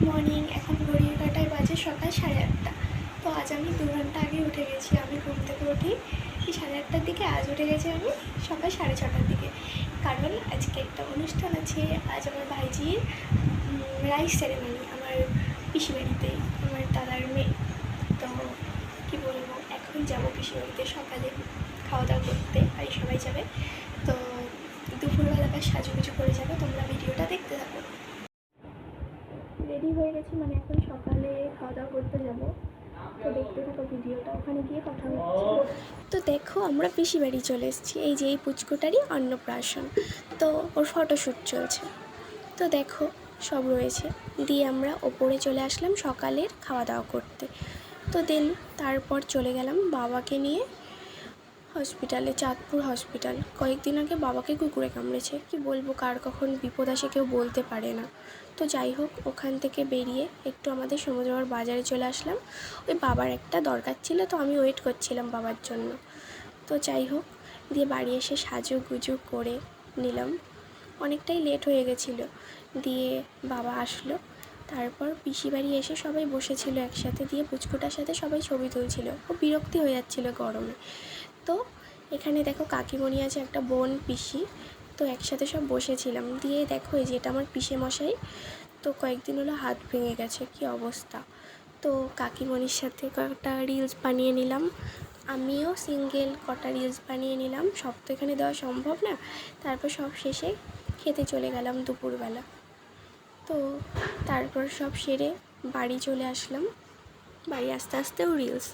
Morning. এখন ঘড়ির কাঁটায় বাজে সকাল 8:30। তো আজ আমি 2 ঘন্টা আগে উঠে গেছি। আমি ঘুম থেকে উঠি 8:30টার দিকে, আজ উঠে গেছি আমি সকাল 6:30টার দিকে। কারণ আজকে একটা অনুষ্ঠান আছে। আজ আমার ভাইজির রাইস সেরেমনি আমার পিসি বাড়িতে, আমার দাদার মেয়ে। তো কী বলবো, এখন যাবো পিসি বাড়িতে সকালে খাওয়া দাওয়া করতে, আর সবাই যাবে। তো দুপুরবেলা আবার সাজুগুজু করে যাবো। তোমরা ভিডিওটা দেখতে থাকো। রেডি হয়ে গেছি, মানে এখন সকালে খাওয়া দাওয়া করতে যাবো। তো দেখতে থাকো ভিডিওটা, ওখানে গিয়ে কথা বলছি। তো দেখো, আমরা পিসি বাড়ি চলে এসেছি। এই যে এই পুচকুটারই অন্নপ্রাশন, তো ওর ফটোশ্যুট চলছে। তো দেখো সব রয়েছে, দিয়ে আমরা ওপরে চলে আসলাম সকালের খাওয়া দাওয়া করতে। তো তারপর চলে গেলাম বাবাকে নিয়ে হসপিটালে, চাঁদপুর হসপিটাল। কয়েকদিন আগে বাবাকে কুকুরে কামড়েছে। কি বলবো, কার কখন বিপদ আসে কেউ বলতে পারে না। তো যাই হোক, ওখান থেকে বেরিয়ে একটু আমাদের সমুদ্রগড় বাজারে চলে আসলাম। ওই বাবার একটা দরকার ছিল, তো আমি ওয়েট করছিলাম বাবার জন্য। তো যাই হোক, দিয়ে বাড়ি এসে সাজুগুজু করে নিলাম। অনেকটাই লেট হয়ে গেছিলো। দিয়ে বাবা আসলো, তারপর পিসি বাড়ি এসে সবাই বসেছিল একসাথে। দিয়ে পুচকুটার সাথে সবাই ছবি তুলছিল। ও বিরক্তি হয়ে যাচ্ছিলো গরমে। তো এখানে দেখো কাকিমণি আছে, একটা বোন, পিসি, তো একসাথে সব বসেছিলাম। দিয়ে দেখো এই যে এটা আমার পিসে মশাই। তো কয়েকদিন হলো হাত ভেঙে গেছে, কি অবস্থা। তো কাকিমণির সাথে কয়েকটা রিলস বানিয়ে নিলাম। আমিও সিঙ্গেল কটা রিলস বানিয়ে নিলাম। সব তো এখানে দেওয়া সম্ভব না। তারপর সব শেষে খেতে চলে গেলাম দুপুরবেলা। তো তারপর সব সেরে বাড়ি চলে আসলাম। বাড়ি আস্তে আস্তেও রিলস,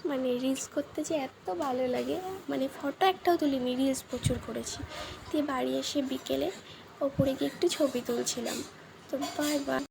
মানে রিলস করতে যে এত ভালো লাগে, মানে ফটো একটাও তুলিনি, রিলস প্রচুর করেছি। দিয়ে বাড়ি এসে বিকেলে ওপরে গিয়ে একটু ছবি তুলছিলাম। তো বাই বাই।